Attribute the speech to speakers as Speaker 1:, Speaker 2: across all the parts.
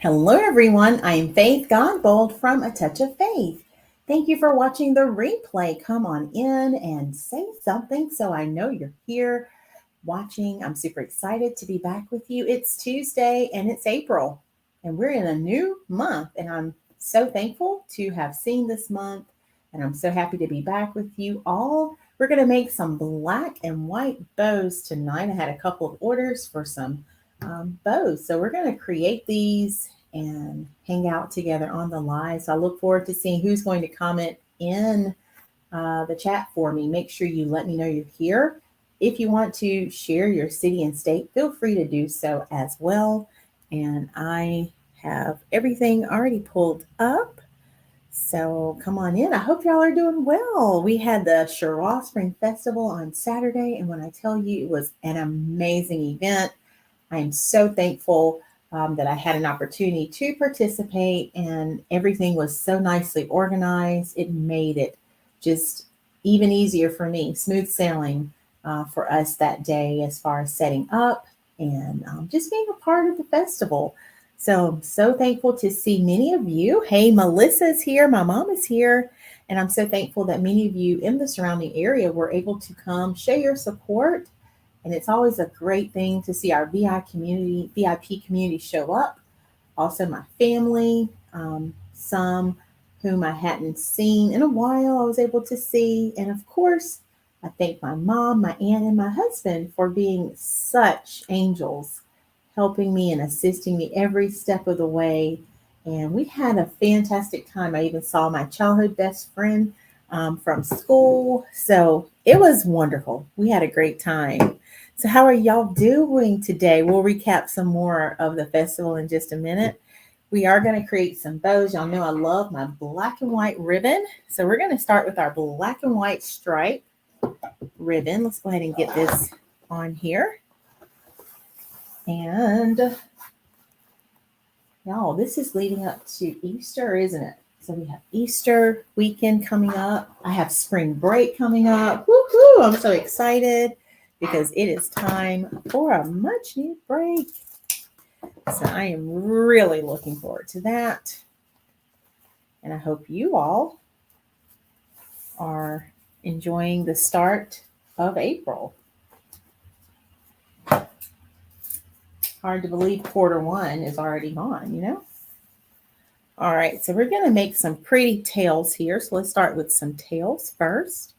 Speaker 1: Hello, everyone. I am Faith Godbold from A Touch of Faith. Thank you for watching the replay. Come on in and say something so I know you're here watching. I'm super excited to be back with you. It's Tuesday and it's April, and we're in a new month, and I'm so thankful to have seen this month, and I'm so happy to be back with you all. We're going to make some black and white bows tonight. I had a couple of orders for some bows, so we're going to create these and hang out together on the live. So I look forward to seeing who's going to comment in the chat for me. Make sure you let me know you're here. If you want to share your city and state, feel free to do so as well. And I have everything already pulled up. So come on in. I hope y'all are doing well. We had the Sherwa Spring Festival on Saturday, and when I tell you it was an amazing event, I am so thankful that I had an opportunity to participate, and everything was so nicely organized. It made it just even easier for me, smooth sailing for us that day as far as setting up and just being a part of the festival. So I'm so thankful to see many of you. Hey, Melissa's here. My mom is here. And I'm so thankful that many of you in the surrounding area were able to come show your support, and it's always a great thing to see our VIP community show up. Also, my family, some whom I hadn't seen in a while, I was able to see. And of course, I thank my mom, my aunt, and my husband for being such angels, helping me and assisting me every step of the way. And we had a fantastic time. I even saw my childhood best friend from school. So it was wonderful. We had a great time. So, how are y'all doing today? We'll recap some more of the festival in just a minute. We are going to create some bows. Y'all know I love my black and white ribbon. So, we're going to start with our black and white stripe ribbon. Let's go ahead and get this on here. And y'all, this is leading up to Easter, isn't it? So we have Easter weekend coming up. I have spring break coming up. Woohoo! I'm so excited because it is time for a much needed break. So I am really looking forward to that. And I hope you all are enjoying the start of April. Hard to believe quarter one is already gone, you know? All right, so we're going to make some pretty tails here. So let's start with some tails first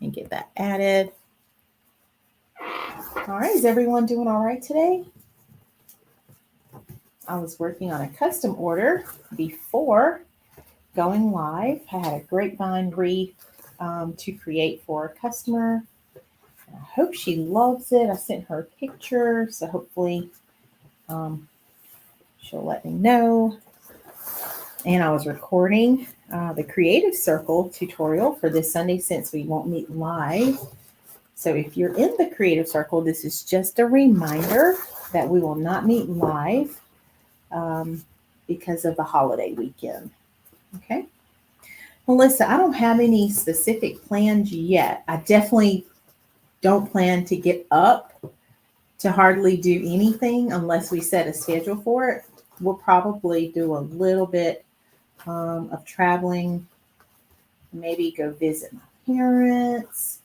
Speaker 1: and get that added. All right, is everyone doing all right today? I was working on a custom order before going live. I had a grapevine wreath to create for a customer. I hope she loves it. I sent her a picture, so hopefully she'll let me know. And I was recording the Creative Circle tutorial for this Sunday since we won't meet live. So if you're in the Creative Circle, this is just a reminder that we will not meet live because of the holiday weekend. Okay. Melissa, I don't have any specific plans yet. I definitely don't plan to get up to hardly do anything unless we set a schedule for it. We'll probably do a little bit of traveling, maybe go visit my parents,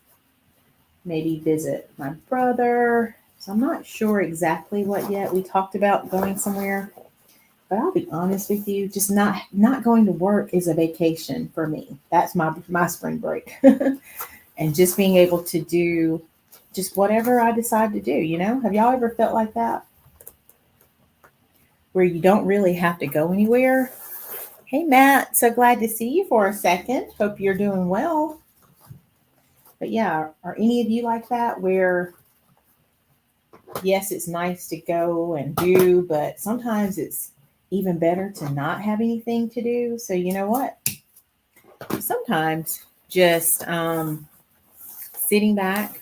Speaker 1: maybe visit my brother. So I'm not sure exactly what yet. We talked about going somewhere, but I'll be honest with you, just not going to work is a vacation for me. That's my spring break. And just being able to do just whatever I decide to do, you know? Have y'all ever felt like that? Where you don't really have to go anywhere? Hey, Matt, so glad to see you for a second. Hope you're doing well. But yeah, are any of you like that where, yes, it's nice to go and do, but sometimes it's even better to not have anything to do? So you know what? Sometimes just sitting back,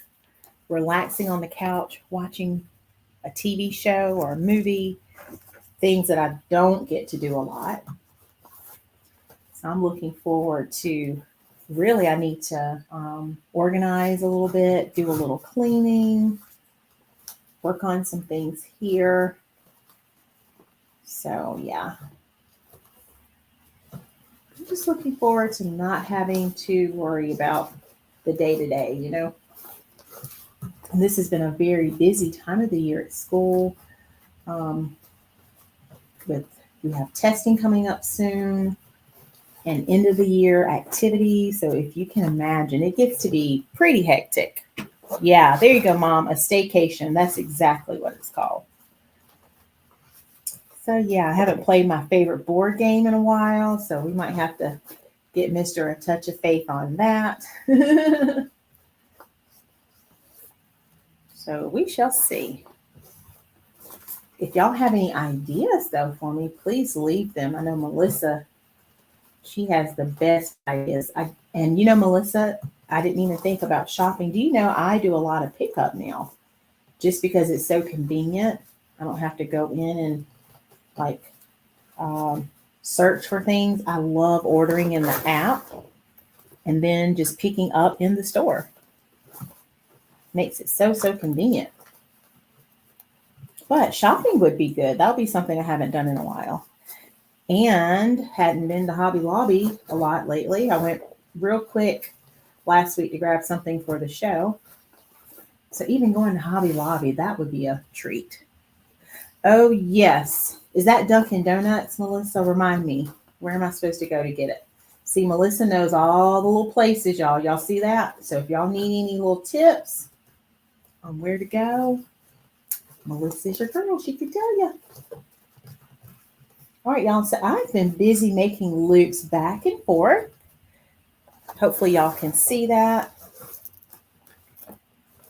Speaker 1: relaxing on the couch, watching a TV show or a movie, things that I don't get to do a lot. So I'm looking forward to, really, I need to organize a little bit, do a little cleaning, work on some things here. So yeah, I'm just looking forward to not having to worry about the day to day, And this has been a very busy time of the year at school. Um, with we have testing coming up soon and end of the year activities. So if you can imagine, it gets to be pretty hectic. Yeah, there you go, Mom. A staycation. That's exactly what it's called. So yeah, I haven't played my favorite board game in a while, so we might have to get Mr. A Touch of Faith on that. So we shall see. If y'all have any ideas though for me, please leave them. I know Melissa, she has the best ideas. And Melissa, I didn't even think about shopping. Do you know I do a lot of pickup now just because it's so convenient. I don't have to go in and like um, search for things. I love ordering in the app and then just picking up in the store. Makes it so convenient. But shopping would be good. That'll be something I haven't done in a while. And hadn't been to Hobby Lobby a lot lately. I went real quick last week to grab something for the show. So even going to Hobby Lobby, that would be a treat. Oh, yes. Is that Dunkin' Donuts, Melissa? Remind me. Where am I supposed to go to get it? See, Melissa knows all the little places, y'all. Y'all see that? So if y'all need any little tips on where to go, Melissa's your girl. She can tell you. All right, y'all. So I've been busy making loops back and forth. Hopefully y'all can see that.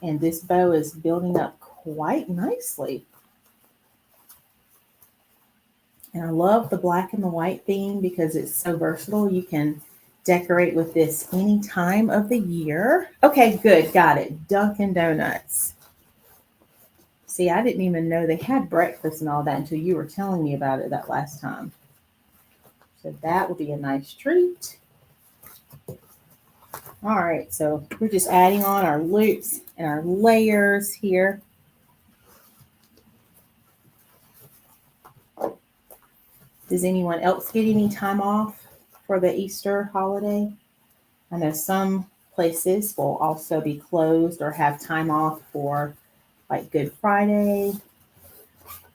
Speaker 1: And this bow is building up quite nicely. And I love the black and the white theme because it's so versatile. You can decorate with this any time of the year. Okay, good. Got it. Dunkin' Donuts. See, I didn't even know they had breakfast and all that until you were telling me about it that last time. So that will be a nice treat. All right, so we're just adding on our loops and our layers here. Does anyone else get any time off for the Easter holiday? I know some places will also be closed or have time off for like Good Friday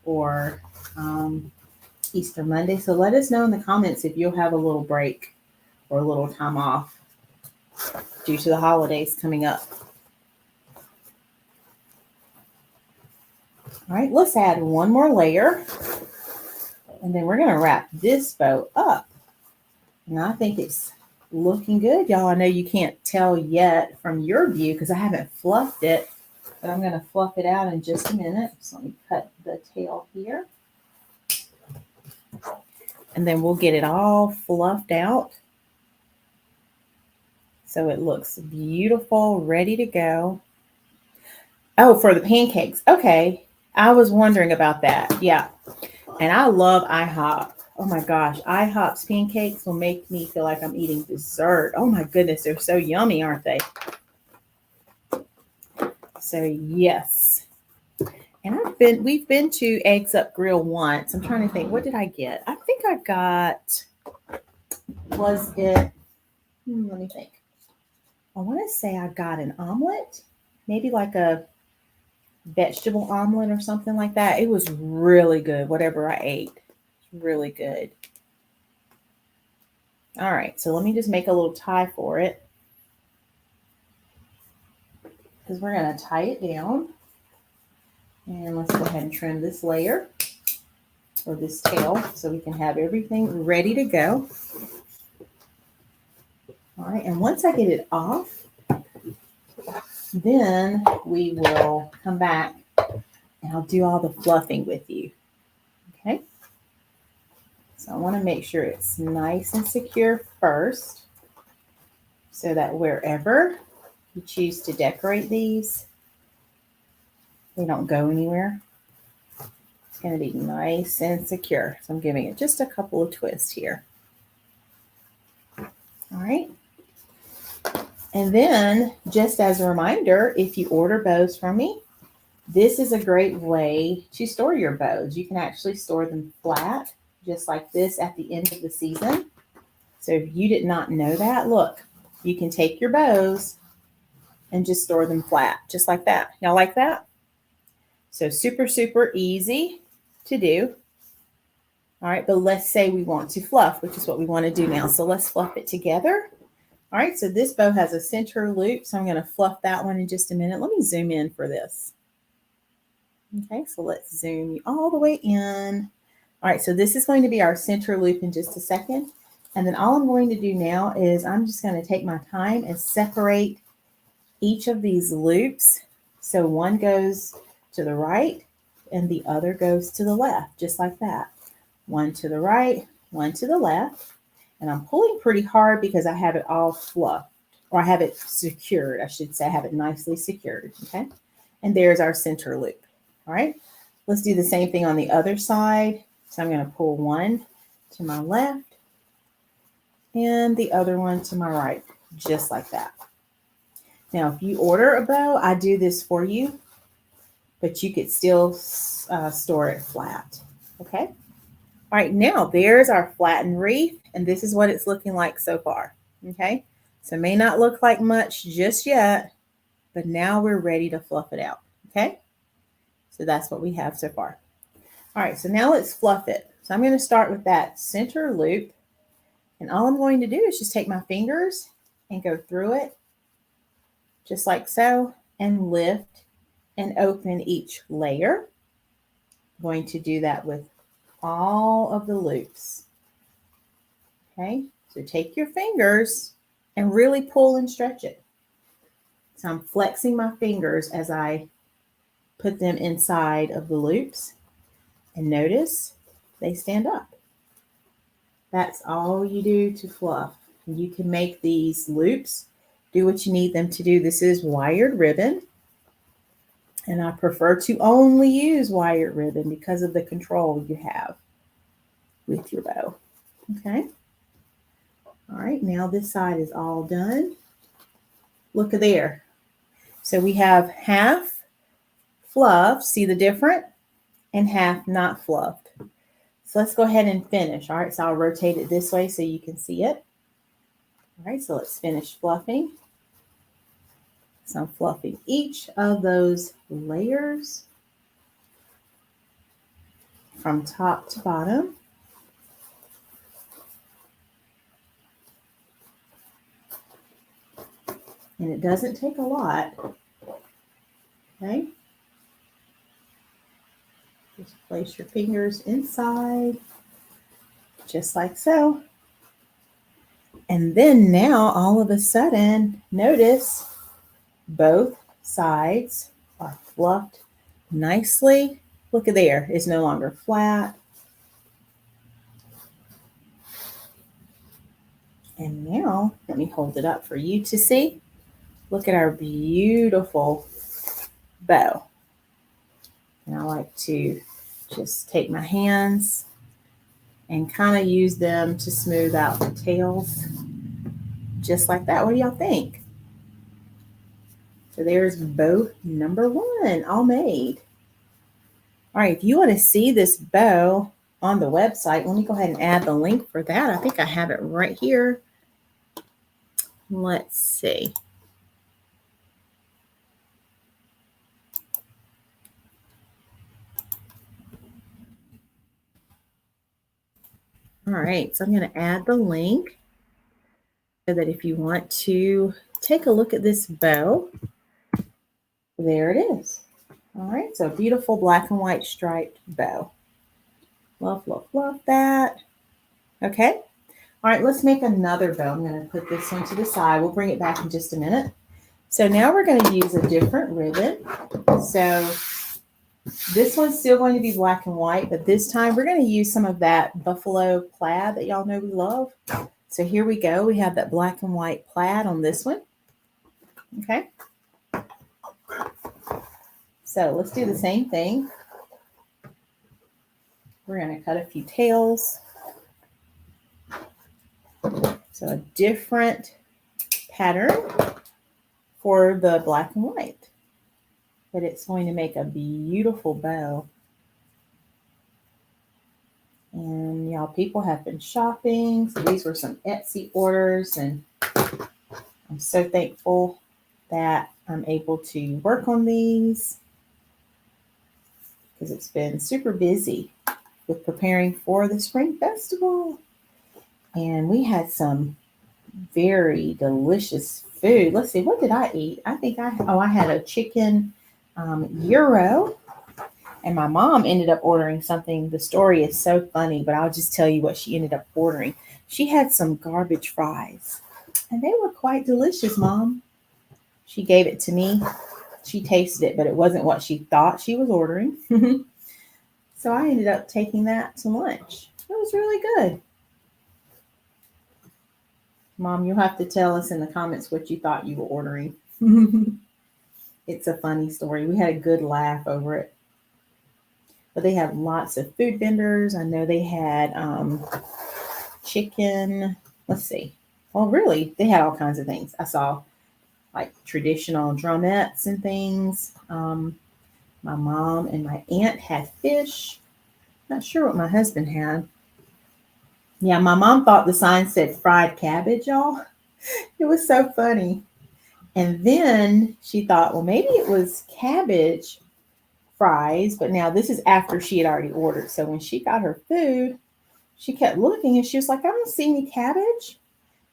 Speaker 1: or Easter Monday. So let us know in the comments if you'll have a little break or a little time off due to the holidays coming up. All right, let's add one more layer. And then we're going to wrap this bow up. And I think it's looking good. Y'all, I know you can't tell yet from your view because I haven't fluffed it. But I'm going to fluff it out in just a minute. So let me cut the tail here. And then we'll get it all fluffed out. So it looks beautiful, ready to go. Oh, for the pancakes. Okay. I was wondering about that. Yeah. And I love IHOP. Oh my gosh. IHOP's pancakes will make me feel like I'm eating dessert. Oh my goodness. They're so yummy, aren't they? So yes. And we've been to Eggs Up Grill once. I'm trying to think, what did I get? I think I got, was it, let me think. I want to say I got an omelet, maybe like a vegetable omelet or something like that. It was really good, whatever I ate. Really good. All right, so let me just make a little tie for it because we're going to tie it down. And let's go ahead and trim this layer or this tail so we can have everything ready to go. All right, and once I get it off, then we will come back and I'll do all the fluffing with you. Okay. So I want to make sure it's nice and secure first so that wherever you choose to decorate these, they don't go anywhere. It's going to be nice and secure. So I'm giving it just a couple of twists here. All right. And then just as a reminder, if you order bows from me, This is a great way to store your bows. You can actually store them flat, just like this at the end of the season. So if you did not know that, look, you can take your bows and just store them flat, just like that. Y'all like that? So super, super easy to do. All right, but let's say we want to fluff, which is what we want to do now. So let's fluff it together. All right, so this bow has a center loop, so I'm going to fluff that one in just a minute. Let me zoom in for this. Okay, so let's zoom you all the way in. All right, so this is going to be our center loop in just a second. And then all I'm going to do now is I'm just going to take my time and separate each of these loops. So one goes to the right and the other goes to the left, just like that. One to the right, one to the left. And I'm pulling pretty hard because I have it all fluffed, or I have it secured, I should say. I have it nicely secured, okay? And there's our center loop, all right? Let's do the same thing on the other side. So I'm going to pull one to my left and the other one to my right, just like that. Now, if you order a bow, I do this for you, but you could still store it flat, okay? All right, now there's our flattened wreath, and this is what it's looking like so far, okay? So it may not look like much just yet, but now we're ready to fluff it out, okay? So that's what we have so far. All right, so now let's fluff it. So I'm going to start with that center loop, and all I'm going to do is just take my fingers and go through it, just like so, and lift and open each layer. I'm going to do that with all of the loops. Okay, so take your fingers and really pull and stretch it. So I'm flexing my fingers as I put them inside of the loops, and notice they stand up. That's all you do to fluff. You can make these loops do what you need them to do. This is wired ribbon, and I prefer to only use wired ribbon because of the control you have with your bow. Okay. All right, now this side is all done. Look at there. So we have half fluffed, see the difference? And half not fluffed. So let's go ahead and finish. All right, so I'll rotate it this way so you can see it. All right, so let's finish fluffing. So I'm fluffing each of those layers from top to bottom. And it doesn't take a lot. Okay. Just place your fingers inside, just like so. And then now, all of a sudden, notice both sides are fluffed nicely. Look at there, it's no longer flat. And now, let me hold it up for you to see. Look at our beautiful bow. And I like to just take my hands and kind of use them to smooth out the tails, just like that. What do y'all think? So there's bow number one, all made. All right, if you want to see this bow on the website, let me go ahead and add the link for that. I think I have it right here. Let's see. All right, so I'm going to add the link so that if you want to take a look at this bow, there it is. All right, so beautiful black and white striped bow. Love, love, love that. Okay. All right, let's make another bow. I'm going to put this one to the side. We'll bring it back in just a minute. So now we're going to use a different ribbon. So this one's still going to be black and white, but this time we're going to use some of that buffalo plaid that y'all know we love. So here we go. We have that black and white plaid on this one. Okay. So let's do the same thing. We're going to cut a few tails. So a different pattern for the black and white. but it's going to make a beautiful bow. And y'all, people have been shopping. So these were some Etsy orders, and I'm so thankful that I'm able to work on these because it's been super busy with preparing for the Spring Festival. And we had some very delicious food. Let's see, what did I eat? I had a chicken gyro, and my mom ended up ordering something. The story is so funny, but I'll just tell you what she ended up ordering. She had some garbage fries, and they were quite delicious, Mom. She gave it to me. She tasted it, but it wasn't what she thought she was ordering. So I ended up taking that to lunch. It was really good. Mom, you'll have to tell us in the comments what you thought you were ordering. It's a funny story. We had a good laugh over it. But they have lots of food vendors. I know they had chicken. Let's see. Well, really, they had all kinds of things. I saw like traditional drumettes and things. My mom and my aunt had fish. Not sure what my husband had. Yeah, my mom thought the sign said fried cabbage, y'all. It was so funny. And then she thought, well, maybe it was cabbage fries, but now this is after she had already ordered. So when she got her food, she kept looking and she was like, I don't see any cabbage.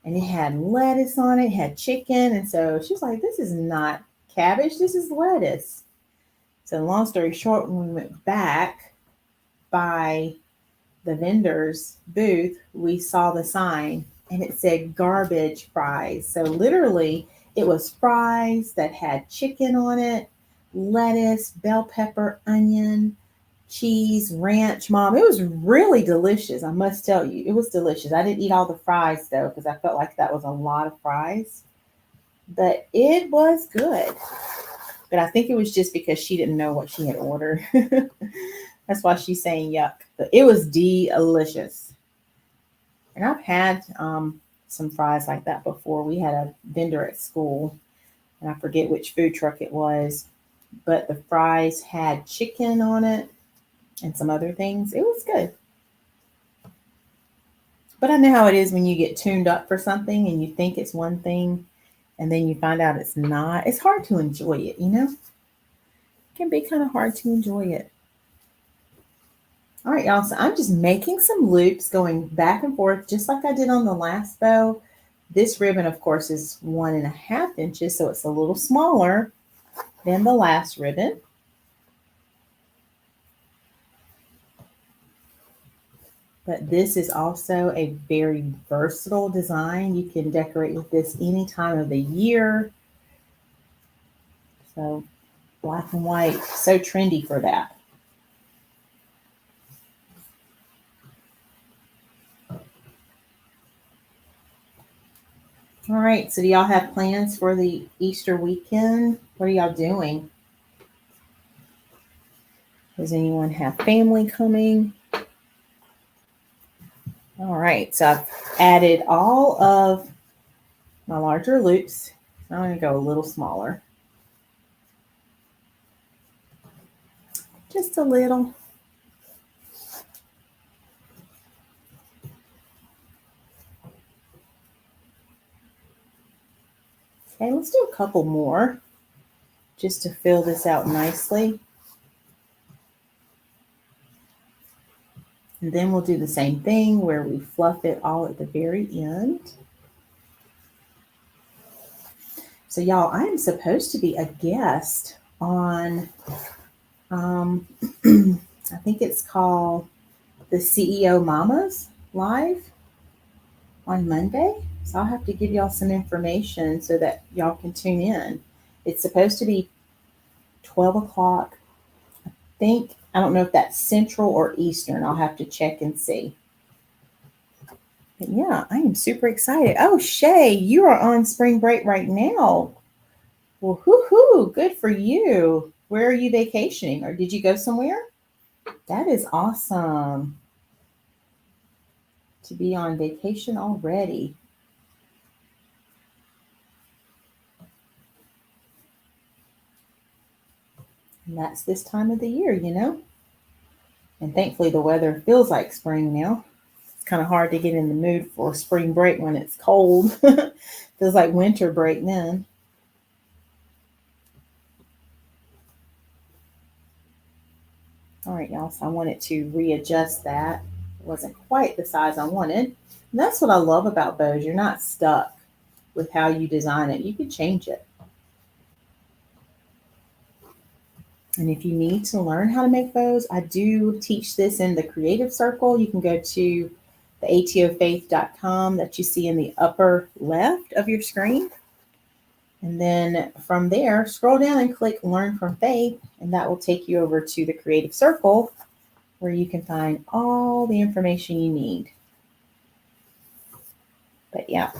Speaker 1: And it had lettuce on it, had chicken. And so she was like, this is not cabbage, this is lettuce. So long story short, when we went back by the vendor's booth, we saw the sign and it said garbage fries. So literally it was fries that had chicken on it, lettuce, bell pepper, onion, cheese, ranch. Mom, it was really delicious. I must tell you, it was delicious. I didn't eat all the fries though, because I felt like that was a lot of fries, but it was good. But I think it was just because she didn't know what she had ordered. That's why she's saying yuck. But it was delicious. And I've had some fries like that before. We had a vendor at school, and I forget which food truck it was, but the fries had chicken on it and some other things. It was good. But I know how it is when you get tuned up for something and you think it's one thing and then you find out it's not. It's hard to enjoy it, you know? It can be kind of hard to enjoy it. All right, y'all. So I'm just making some loops going back and forth, just like I did on the last bow. This ribbon, of course, is 1.5 inches, so it's a little smaller than the last ribbon. But this is also a very versatile design. You can decorate with this any time of the year. So black and white, so trendy for that. All right, so do y'all have plans for the Easter weekend? What are y'all doing? Does anyone have family coming? All right, so I've added all of my larger loops. I'm going to go a little smaller. Just a little. Okay, let's do a couple more just to fill this out nicely. And then we'll do the same thing where we fluff it all at the very end. So y'all, I am supposed to be a guest on, I think it's called the CEO Mamas Live on Monday. So I'll have to give y'all some information so that y'all can tune in. It's supposed to be 12 o'clock. I don't know if that's Central or Eastern. I'll have to check and see. But yeah, I am super excited. Oh, Shay, you are on spring break right now. Well, hoo-hoo, good for you. Where are you vacationing, or did you go somewhere? That is awesome to be on vacation already. And that's this time of the year, you know? And thankfully the weather feels like spring now. It's kind of hard to get in the mood for spring break when it's cold. Feels like winter break then. All right, y'all, so I wanted to readjust that. It wasn't quite the size I wanted. And that's what I love about bows. You're not stuck with how you design it. You can change it. And if you need to learn how to make bows, I do teach this in the Creative Circle. You can go to the atofaith.com that you see in the upper left of your screen. And then from there, scroll down and click Learn from Faith, and that will take you over to the Creative Circle where you can find all the information you need. But yeah,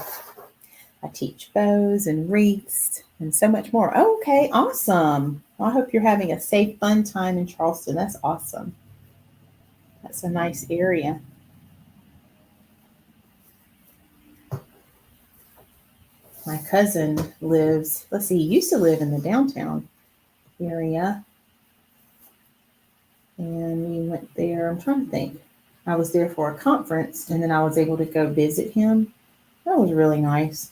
Speaker 1: I teach bows and wreaths and so much more. Okay, awesome. Well, I hope you're having a safe, fun time in Charleston. That's awesome. That's a nice area. My cousin lives, let's see, he used to live in the downtown area. And we went there, I'm trying to think. I was there for a conference and then I was able to go visit him. That was really nice.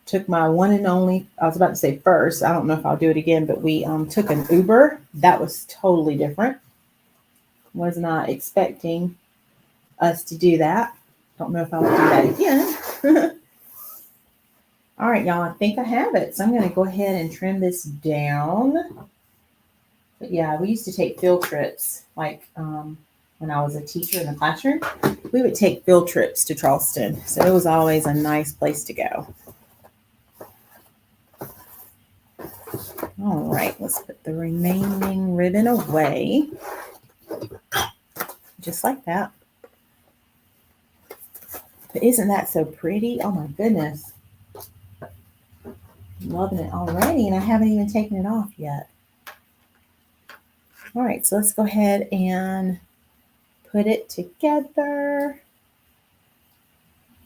Speaker 1: Took my one and only, I was about to say first, I don't know if I'll do it again, but we took an Uber. That was totally different. Was not expecting us to do that. Don't know if I'll do that again. All right, y'all, I think I have it. So I'm going to go ahead and trim this down. But yeah, we used to take field trips, like when I was a teacher in the classroom. We would take field trips to Charleston. So it was always a nice place to go. All right, let's put the remaining ribbon away. Just like that. But isn't that so pretty? Oh my goodness. I'm loving it already, and I haven't even taken it off yet. All right, so let's go ahead and put it together.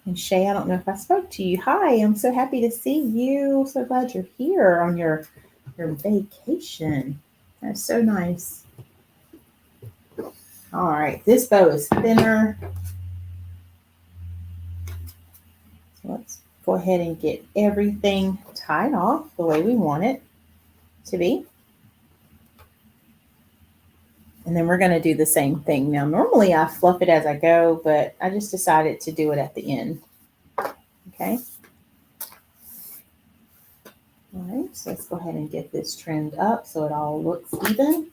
Speaker 1: And Shay, I don't know if I spoke to you. Hi, I'm so happy to see you. So glad you're here on your vacation. That's so nice. All right, this bow is thinner. So let's go ahead and get everything tied off the way we want it to be. And then we're going to do the same thing. Now, normally I fluff it as I go, but I just decided to do it at the end. Okay. All right, so let's go ahead and get this trimmed up so it all looks even.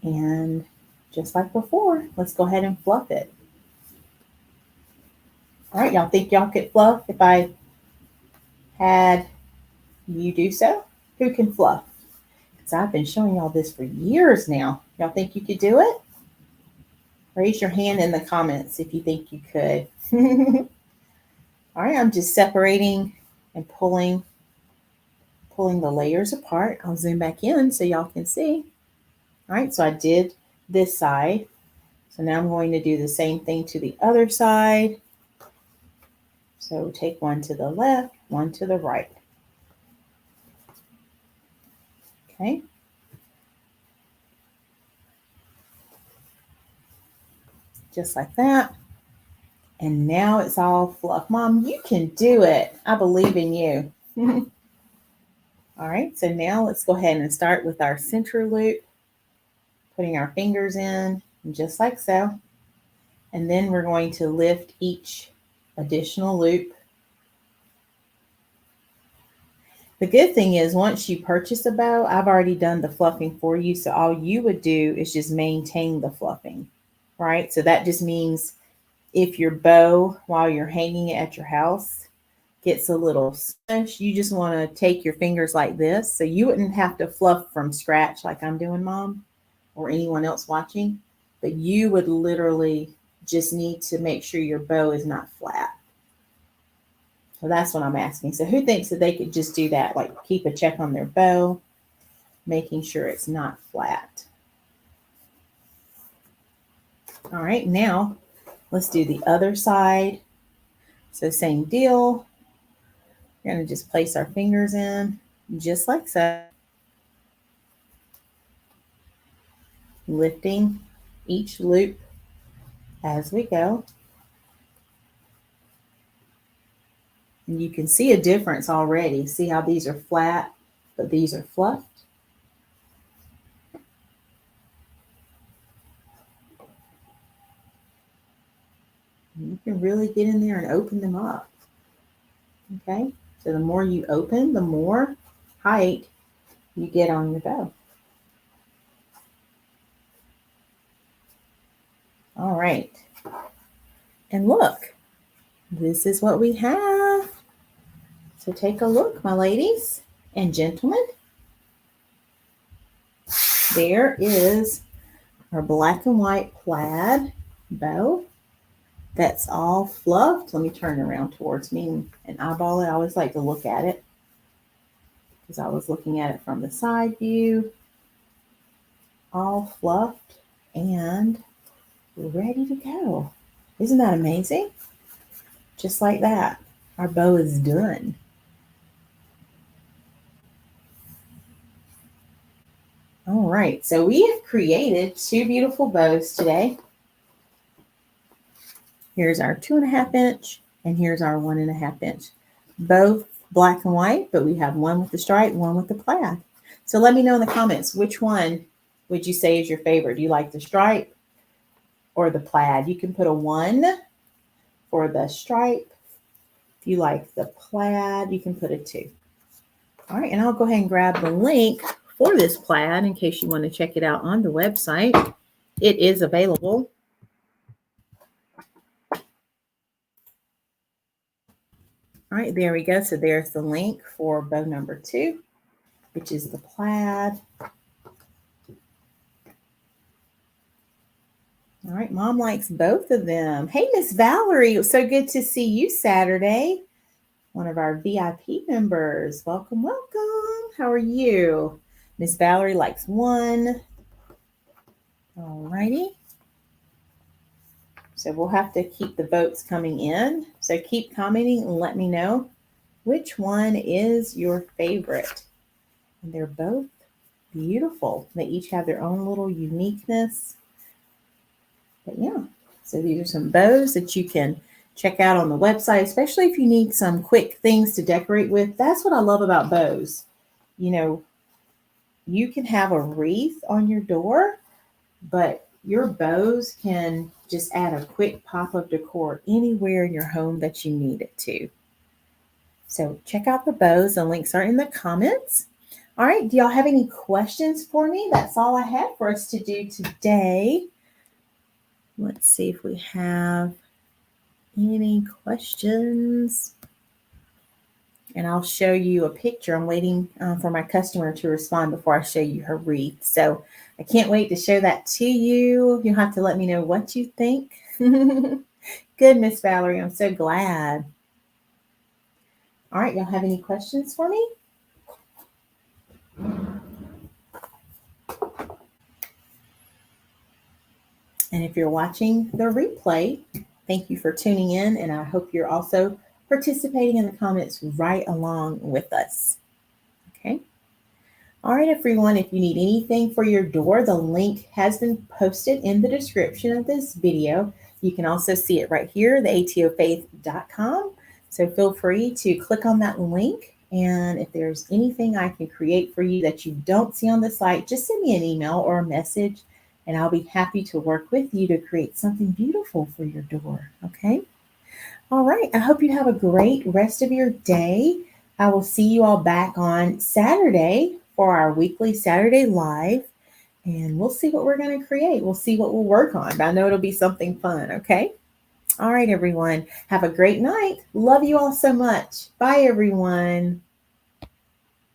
Speaker 1: And just like before, let's go ahead and fluff it. All right, y'all think y'all could fluff if I had you do so? Who can fluff? Because I've been showing y'all this for years now. Y'all think you could do it? Raise your hand in the comments if you think you could. All right, I'm just separating and pulling the layers apart. I'll zoom back in so y'all can see. All right, so I did this side. So now I'm going to do the same thing to the other side. So take one to the left, one to the right. Okay. Just like that. And now it's all fluff. Mom, you can do it. I believe in you. All right, so now let's go ahead and start with our center loop, putting our fingers in just like so. And then we're going to lift each additional loop. The good thing is once you purchase a bow, I've already done the fluffing for you. So all you would do is just maintain the fluffing, right? So that just means if your bow, while you're hanging it at your house, gets a little smush, you just want to take your fingers like this. So you wouldn't have to fluff from scratch like I'm doing, Mom, or anyone else watching, but you would literally just need to make sure your bow is not flat. So that's what I'm asking. So who thinks that they could just do that, like keep a check on their bow, making sure it's not flat? All right, now let's do the other side. So same deal. We're going to just place our fingers in just like so, lifting each loop as we go. And you can see a difference already. See how these are flat, but these are fluffed? And you can really get in there and open them up. Okay, so the more you open, the more height you get on your bow. All right. And look, this is what we have. So take a look, my ladies and gentlemen. There is our black and white plaid bow that's all fluffed. Let me turn it around towards me and eyeball it. I always like to look at it because I was looking at it from the side view. All fluffed and ready to go. Isn't that amazing? Just like that, our bow is done. All right, so we have created 2 beautiful bows today. Here's our 2.5 inch and here's our 1.5 inch. Both black and white, but we have one with the stripe, one with the plaid. So let me know in the comments, which one would you say is your favorite? Do you like the stripe or the plaid? You can put a 1 for the stripe. If you like the plaid, you can put a 2. All right, and I'll go ahead and grab the link for this plaid in case you want to check it out on the website. It is available. All right, there we go. So there's the link for bow number 2, which is the plaid. All right, Mom likes both of them. Hey, Miss Valerie, it was so good to see you Saturday. One of our VIP members. Welcome, welcome. How are you? Miss Valerie likes 1. All righty. So we'll have to keep the votes coming in. So keep commenting and let me know which one is your favorite. And they're both beautiful. They each have their own little uniqueness. But yeah, so these are some bows that you can check out on the website, especially if you need some quick things to decorate with. That's what I love about bows. You know, you can have a wreath on your door, but your bows can just add a quick pop of decor anywhere in your home that you need it to. So check out the bows. The links are in the comments. All right, do y'all have any questions for me? That's all I have for us to do today. Let's see if we have any questions. And I'll show you a picture. I'm waiting for my customer to respond before I show you her wreath. So I can't wait to show that to you. You'll have to let me know what you think. Good, Miss Valerie. I'm so glad. All right, y'all have any questions for me? And if you're watching the replay, thank you for tuning in. And I hope you're also participating in the comments right along with us. Okay. All right, everyone, if you need anything for your door, the link has been posted in the description of this video. You can also see it right here, theatofaith.com. So feel free to click on that link. And if there's anything I can create for you that you don't see on the site, just send me an email or a message, and I'll be happy to work with you to create something beautiful for your door. Okay. All right. I hope you have a great rest of your day. I will see you all back on Saturday for our weekly Saturday Live, and we'll see what we're going to create. We'll see what we'll work on. But I know it'll be something fun. Okay. All right, everyone. Have a great night. Love you all so much. Bye, everyone.